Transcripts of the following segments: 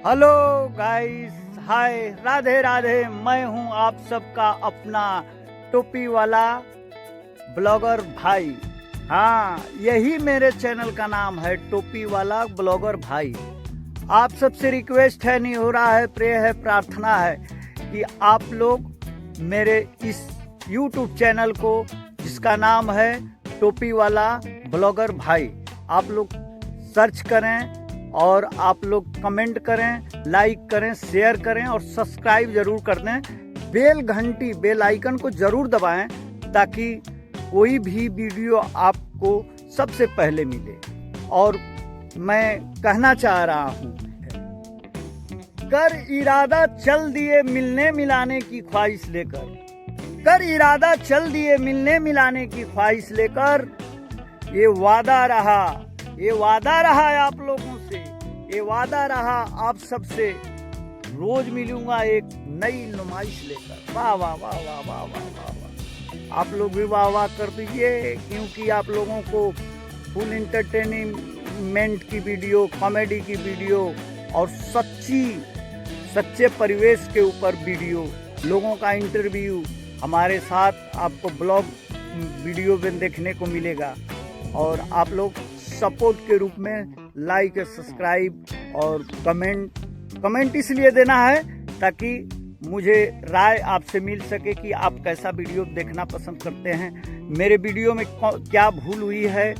Hello guys, हाय, राधे राधे। मैं हूं आप सबका अपना टोपी वाला ब्लॉगर भाई। हाँ, यही मेरे चैनल का नाम है, टोपी वाला ब्लॉगर भाई। आप सबसे रिक्वेस्ट है, नहीं हो रहा है, प्रे है, प्रार्थना है कि आप लोग मेरे इस YouTube चैनल को, जिसका नाम है टोपी वाला ब्लॉगर भाई, आप लोग सर्च करें और आप लोग कमेंट करें, लाइक करें, शेयर करें और सब्सक्राइब जरूर कर दें। बेल आइकन को जरूर दबाएं ताकि कोई भी वीडियो आपको सबसे पहले मिले। और मैं कहना चाह रहा हूँ, कर इरादा चल दिए मिलने मिलाने की ख्वाहिश लेकर, कर इरादा चल दिए मिलने मिलाने की ख्वाहिश लेकर। ये वादा रहा है आप लोगों से, ये वादा रहा आप सबसे, रोज मिलूंगा एक नई नुमाइश लेकर। वाह वाह वाह वाह वाह वाह वाह वाह। आप लोग भी वाह वाह कर दीजिए, क्योंकि आप लोगों को फुल इंटरटेनमेंट की वीडियो, कॉमेडी की वीडियो और सच्चे परिवेश के ऊपर वीडियो, लोगों का इंटरव्यू हमारे साथ आपको ब्लॉग वीडियो में देखने को मिलेगा। और आप लोग सपोर्ट के रूप में लाइक, सब्सक्राइब और कमेंट इसलिए देना है ताकि मुझे राय आपसे मिल सके कि आप कैसा वीडियो देखना पसंद करते हैं, मेरे वीडियो में क्या भूल हुई है,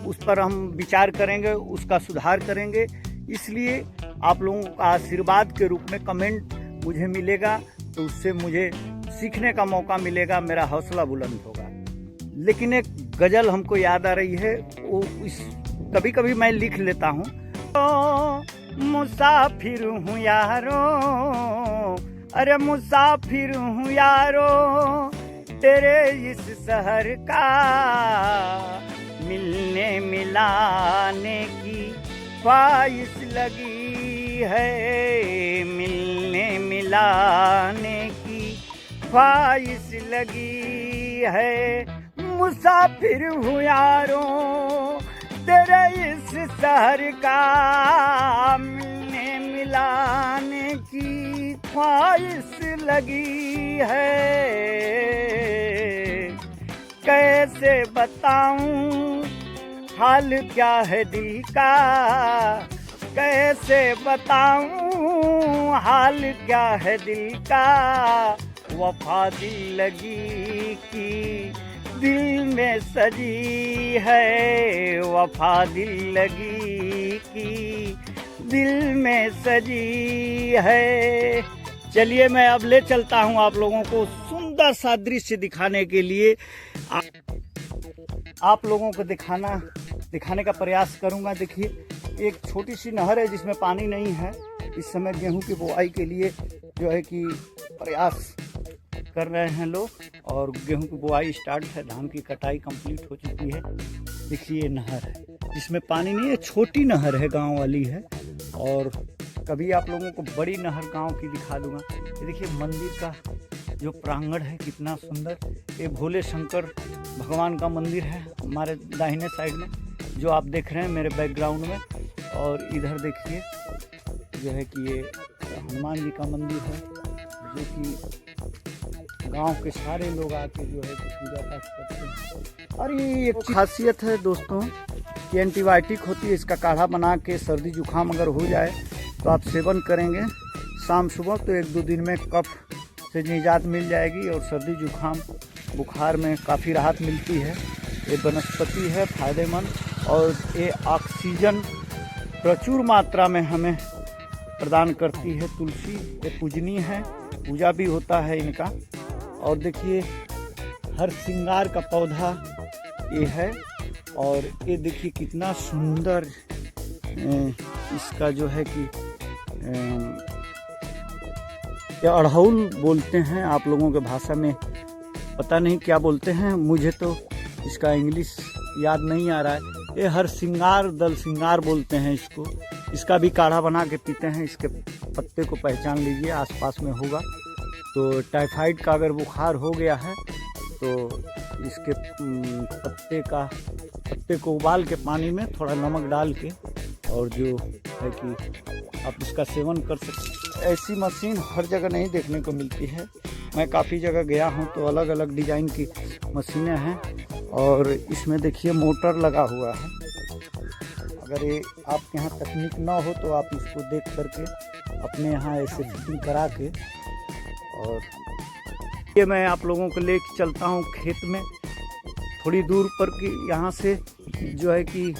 उस पर हम विचार करेंगे, उसका सुधार करेंगे। इसलिए आप लोगों का आशीर्वाद के रूप में कमेंट मुझे मिलेगा, तो उससे मुझे सीखने का मौका मिलेगा, मेरा हौसला बुलंद होगा। लेकिन एक गजल हमको याद आ रही है, वो कभी कभी मैं लिख लेता हूँ। मुसाफिर हूँ यारो, अरे मुसाफिर हूँ यारो, तेरे इस शहर का, मिलने मिलाने की ख्वाहिश लगी है, मिलने मिलाने की ख्वाहिश लगी है। मुसाफिर हूँ यारो, तेरे इस शहर का, मिलने मिलाने की ख्वाहिश लगी है। कैसे बताऊं हाल क्या है दिल का, कैसे बताऊं हाल क्या है दिल का। वफा दिल लगी की दिल में सजी है, वफा दिल लगी की दिल में सजी है। चलिए, मैं अब ले चलता हूँ आप लोगों को सुंदर सा दृश्य दिखाने के लिए। आप लोगों को दिखाने का प्रयास करूँगा। देखिए, एक छोटी सी नहर है जिसमें पानी नहीं है। इस समय गेहूं की बुआई के लिए जो है कि प्रयास कर रहे हैं लोग, और गेहूं की बुआई स्टार्ट है, धान की कटाई कंप्लीट हो चुकी है। देखिए, ये नहर है जिसमें पानी नहीं है, छोटी नहर है, गांव वाली है। और कभी आप लोगों को बड़ी नहर गांव की दिखा दूंगा। ये देखिए, मंदिर का जो प्रांगण है कितना सुंदर। ये भोले शंकर भगवान का मंदिर है हमारे दाहिने साइड में, जो आप देख रहे हैं मेरे बैकग्राउंड में। और इधर देखिए जो है कि ये हनुमान जी का मंदिर है, जो कि गांव के सारे लोग आके जो है पूजा पाठ करते हैं। और ये एक खासियत है दोस्तों कि एंटीबायोटिक होती है, इसका काढ़ा बना के सर्दी जुकाम अगर हो जाए तो आप सेवन करेंगे शाम सुबह, तो 1-2 दिन में कफ से निजात मिल जाएगी और सर्दी जुकाम बुखार में काफ़ी राहत मिलती है। ये वनस्पति है फायदेमंद, और ये ऑक्सीजन प्रचुर मात्रा में हमें प्रदान करती है। तुलसी ये पूजनीय है, पूजा भी होता है इनका। और देखिए, हर श्रृंगार का पौधा ये है। और ये देखिए कितना सुंदर इसका जो है कि ये अड़हुल बोलते हैं, आप लोगों के भाषा में पता नहीं क्या बोलते हैं, मुझे तो इसका इंग्लिश याद नहीं आ रहा है। ये हर श्रृंगार, दल श्रृंगार बोलते हैं इसको। इसका भी काढ़ा बना के पीते हैं। इसके पत्ते को पहचान लीजिए, आसपास में होगा। तो टाइफाइड का अगर बुखार हो गया है तो इसके पत्ते को उबाल के पानी में थोड़ा नमक डाल के और जो है कि आप इसका सेवन कर सकते। ऐसी मशीन हर जगह नहीं देखने को मिलती है। मैं काफ़ी जगह गया हूँ तो अलग अलग डिज़ाइन की मशीनें हैं और इसमें देखिए मोटर लगा हुआ है। अगर ये आपके यहाँ तकनीक ना हो तो आप इसको देख करके अपने यहाँ ऐसे फिटिंग करा के, और ये मैं आप लोगों को ले चलता हूँ खेत में थोड़ी दूर पर कि यहाँ से जो है कि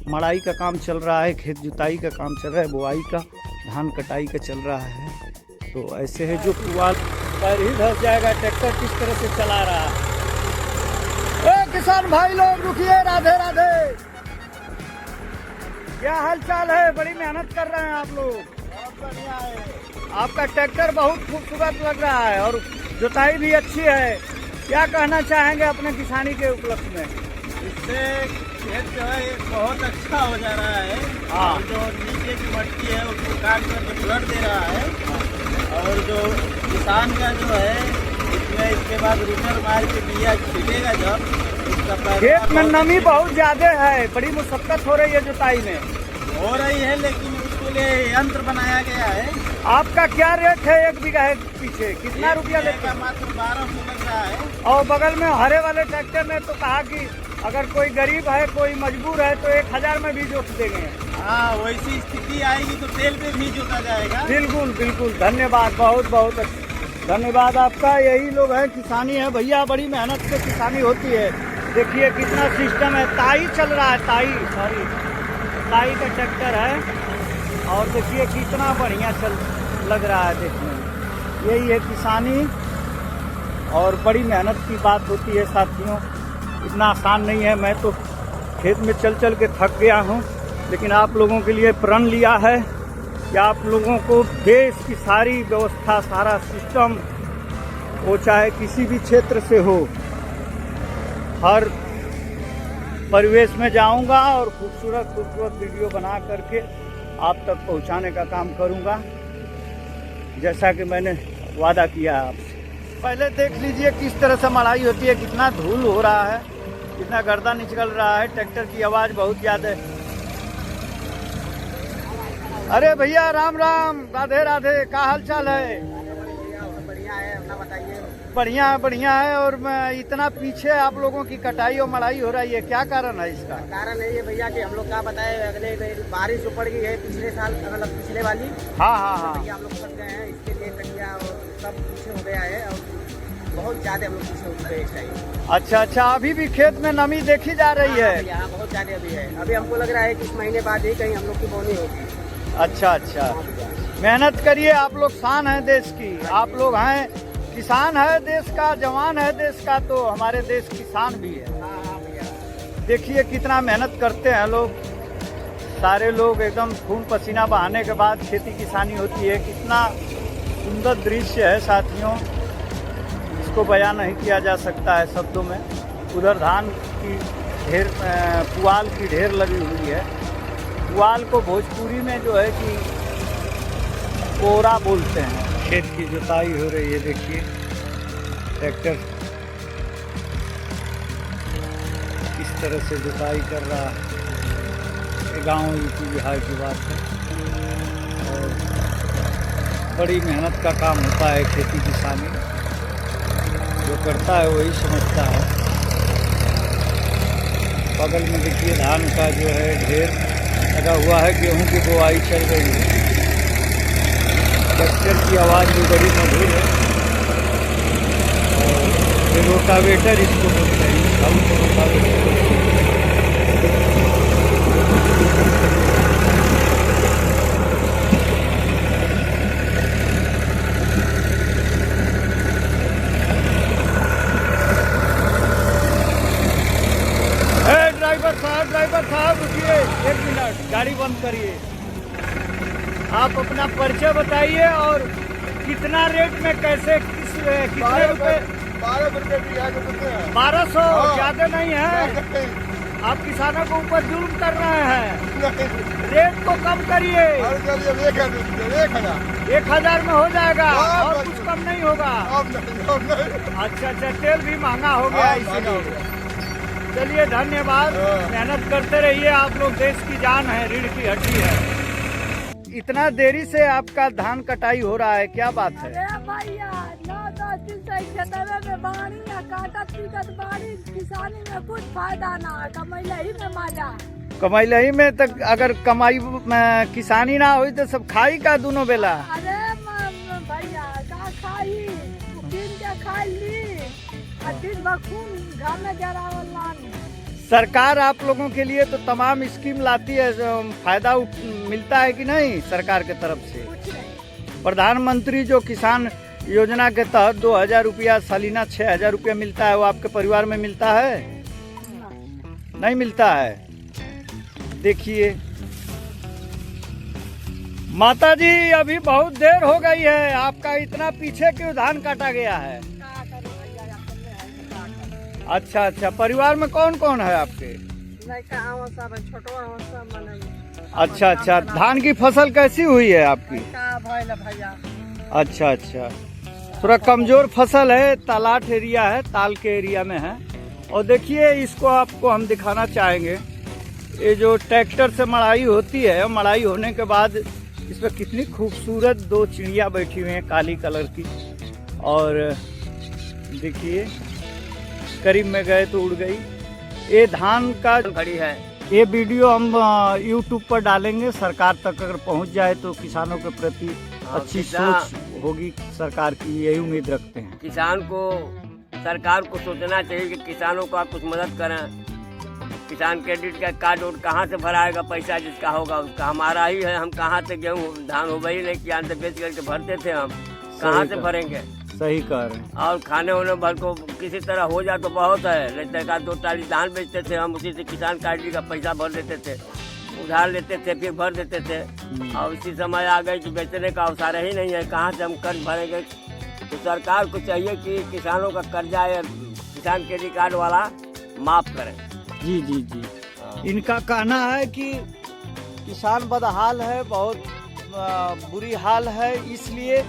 मड़ाई का काम चल रहा है, खेत जुताई का काम चल रहा है, बुआई का, धान कटाई का चल रहा है। तो ऐसे है जो पुआल पैर ही धस जाएगा। ट्रैक्टर किस तरह से चला रहा है। ए किसान भाई लोग रुकिए, राधे राधे। क्या हाल चाल है? बड़ी मेहनत कर रहे हैं आप लोग। बहुत बढ़िया है। आपका ट्रैक्टर बहुत खूबसूरत लग रहा है और जुताई भी अच्छी है। क्या कहना चाहेंगे अपने किसानी के उपलक्ष्य में? इससे खेत जो है बहुत अच्छा हो जा रहा है। हाँ। जो नीचे की मट्टी है उसको काट कर पलट दे रहा है। और जो किसान का जो है इसमें इसके बाद रूटर मार के बिया छिटेगा जब इसका खेत में नमी बहुत ज्यादा है, बड़ी मुशक्कत हो रही है जुताई में। हो रही है, लेकिन उसके लिए यंत्र बनाया गया है। आपका क्या रेट है एक बीघा पीछे? कितना रुपया लेगा? मात्र 1200 लग रहा है। और बगल में हरे वाले ट्रैक्टर ने तो कहा कि अगर कोई गरीब है, कोई मजबूर है तो 1000 में भी जोत देंगे। हाँ, वैसी स्थिति आएगी तो तेल पे भी जोता जाएगा। बिल्कुल बिल्कुल, धन्यवाद, बहुत बहुत धन्यवाद आपका। यही लोग हैं, किसानी है भैया, बड़ी मेहनत से किसानी होती है। देखिए कितना सिस्टम है, ताई चल रहा है, ताई का ट्रैक्टर है और देखिए कितना बढ़िया लग रहा है देखने में। यही है किसानी और बड़ी मेहनत की बात होती है साथियों, इतना आसान नहीं है। मैं तो खेत में चल चल के थक गया हूँ, लेकिन आप लोगों के लिए प्रण लिया है कि आप लोगों को देश की सारी व्यवस्था, सारा सिस्टम, वो चाहे किसी भी क्षेत्र से हो, हर परिवेश में जाऊंगा और खूबसूरत खूबसूरत वीडियो बना करके आप तक पहुंचाने का काम करूंगा, जैसा कि मैंने वादा किया है आपसे। पहले देख लीजिए किस तरह से मड़ाई होती है, कितना धूल हो रहा है, कितना गर्दा निकल रहा है, ट्रैक्टर की आवाज़ बहुत ज़्यादा है। अरे भैया राम राम, राधे राधे, क्या हाल चाल है? बढ़िया है, अपना बताइए। बढ़िया है। और मैं इतना पीछे आप लोगों की कटाई और मड़ाई हो रही है, क्या कारण है इसका? कारण है ये भैया कि हम लोग क्या बताए, अगले बारिश जो पड़ गई है पिछले साल, मतलब पिछले वाली। हाँ। हम लोग फंस गए हैं, इसके लिए कटिया और सब पीछे हो गया है और बहुत ज्यादा हम लोग पीछे हो चुके हैं इस टाइम। अच्छा, अभी भी खेत में नमी देखी जा रही है? यहाँ बहुत ज्यादा अभी है। अभी हमको लग रहा है कि इस महीने बाद ही कहीं हम लोग की बोनी होगी। अच्छा, मेहनत करिए, आप लोग शान है देश की, आप लोग हैं, किसान है देश का, जवान है देश का, तो हमारे देश किसान भी है। देखिए कितना मेहनत करते हैं लोग, सारे लोग एकदम खून पसीना बहाने के बाद खेती किसानी होती है। कितना सुंदर दृश्य है साथियों, इसको बयान नहीं किया जा सकता है शब्दों में। उधर धान की ढेर, पुआल की ढेर लगी हुई है। पुआल को भोजपुरी में जो है कि कोरा बोलते हैं। खेत की जुताई हो रही है, देखिए ट्रैक्टर किस तरह से जुताई कर रहा है। गांव यूपी बिहार की बात है और बड़ी मेहनत का काम होता है खेती किसानी, जो करता है वही समझता है। बगल में देखिए धान का जो है ढेर लगा हुआ है, गेहूं की बुआई चल रही है। ट्रैक्टर की आवाज़ भी बड़ी मधुर है और रोटावेटर इसको बोलते हैं, हम रोटावेटर बोलते हैं। ड्राइवर साहब रुकिए 1 मिनट, गाड़ी बंद करिए। आप अपना परिचय बताइए और कितना रेट में कैसे कितने रुपए? 1200 रुपये बिया के देते हैं। 1200 ज्यादा नहीं है? आप किसानों को ऊपर जुल्म कर रहे हैं। रेट को कम करिए। 1000 में हो जाएगा और कुछ कम नहीं होगा? अच्छा, तेल भी महंगा हो गया इसीलिए। चलिए धन्यवाद, मेहनत करते रहिए आप लोग, देश की जान है, रीढ़ की हड्डी है। इतना देरी से आपका धान कटाई हो रहा है, क्या बात है? अरे भैया 9-10 दिन से खेतवे में बाड़ी है, काटत पीटत बाड़ी, किसानी में कुछ फायदा ना है, कमैले ही में मजा। कमाई ही में तक अगर कमाई में किसानी ना हुई तो सब खाई का दोनों बेला। अरे भैया का खाई, दिन के खाई ली, और दिन भर खून घर में जरावल लानी। सरकार आप लोगों के लिए तो तमाम स्कीम लाती है, फायदा मिलता है कि नहीं सरकार के तरफ से? कुछ नहीं। प्रधानमंत्री जो किसान योजना के तहत 2000 रुपया सालाना 6000 रुपया मिलता है, वो आपके परिवार में मिलता है? नहीं मिलता है। देखिए माता जी, अभी बहुत देर हो गई है, आपका इतना पीछे क्यों धान काटा गया है? का करूं भैया, अपने है तो का करूं। अच्छा अच्छा, परिवार में कौन कौन है आपके? नहीं कहाँ सब छोटो सब मने। अच्छा अच्छा, धान की फसल कैसी हुई है आपकी? का भइल भैया। अच्छा अच्छा, थोड़ा कमजोर फसल है, तालाट एरिया है, ताल के एरिया में है। और देखिए इसको आपको हम दिखाना चाहेंगे, ये जो ट्रैक्टर से मड़ाई होती है, मड़ाई होने के बाद इसमें कितनी खूबसूरत 2 चिड़िया बैठी हुई हैं काली कलर की। और देखिए करीब में गए तो उड़ गई। ये धान का खड़ी है। ये वीडियो हम YouTube पर डालेंगे, सरकार तक अगर पहुंच जाए तो किसानों के प्रति अच्छी सोच होगी सरकार की, यही उम्मीद रखते हैं। किसान को, सरकार को सोचना चाहिए कि किसानों को आप कुछ मदद करें। किसान क्रेडिट का कार्ड और कहाँ से भराएगा पैसा, जिसका होगा उसका, हमारा ही है। हम कहाँ से गेहूँ धान हो ही नहीं, किसान से बेच करके भरते थे, हम कहाँ से भरेंगे? सही कह रहे हैं। और खाने होने भर को किसी तरह हो जाए तो बहुत है, नहीं तो 2 टाली धान बेचते थे हम, उसी से किसान क्रेडिट का पैसा भर देते थे, उधार लेते थे फिर भर देते थे। और इसी समय आ गए कि बेचने का अवसर ही नहीं है, कहाँ से हम कर्ज भरेंगे? तो सरकार को चाहिए कि किसानों का कर्जा या किसान क्रेडिट कार्ड वाला माफ करें। जी जी जी, इनका कहना है कि किसान बदहाल है, बहुत बुरी हाल है, इसलिए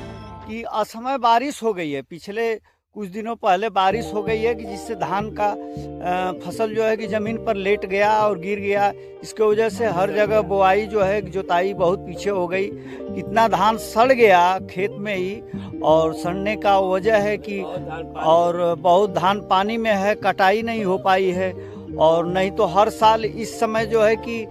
कि असमय बारिश हो गई है। पिछले कुछ दिनों पहले बारिश हो गई है कि जिससे धान का फसल जो है कि ज़मीन पर लेट गया और गिर गया। इसके वजह से हर जगह बुआई जो है जुताई बहुत पीछे हो गई, कितना धान सड़ गया खेत में ही। और सड़ने का वजह है कि और बहुत धान पानी में है, कटाई नहीं हो पाई है। और नहीं तो हर साल इस समय जो है कि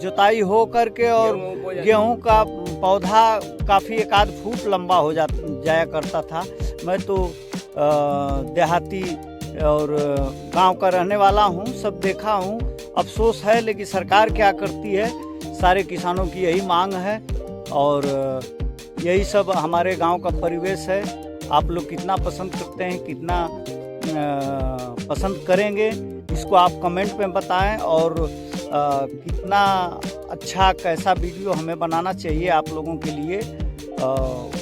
जुताई हो करके और गेहूं का पौधा काफ़ी 1-8 फुट लंबा हो जाया करता था। मैं तो देहाती और गांव का रहने वाला हूं, सब देखा हूं। अफसोस है, लेकिन सरकार क्या करती है, सारे किसानों की यही मांग है और यही सब हमारे गांव का परिवेश है। आप लोग कितना पसंद करते हैं, कितना पसंद करेंगे, इसको आप कमेंट में बताएं। और कितना अच्छा कैसा वीडियो हमें बनाना चाहिए आप लोगों के लिए,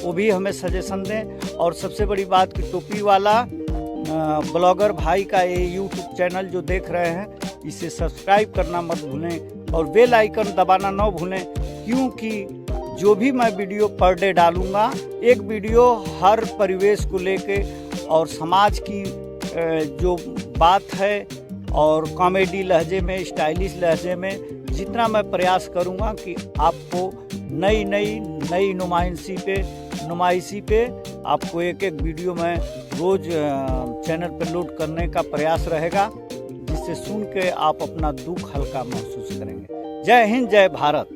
वो भी हमें सजेशन दें। और सबसे बड़ी बात कि टोपी वाला ब्लॉगर भाई का ये YouTube चैनल जो देख रहे हैं, इसे सब्सक्राइब करना मत भूलें और बेल आइकन दबाना न भूलें, क्योंकि जो भी मैं वीडियो पर डे डालूँगा, एक वीडियो हर परिवेश को लेके और समाज की जो बात है और कॉमेडी लहजे में, स्टाइलिश लहजे में जितना मैं प्रयास करूंगा कि आपको नई नुमाइशी पे आपको एक वीडियो में रोज चैनल पर लोड करने का प्रयास रहेगा, जिससे सुन के आप अपना दुख हल्का महसूस करेंगे। जय हिंद, जय भारत।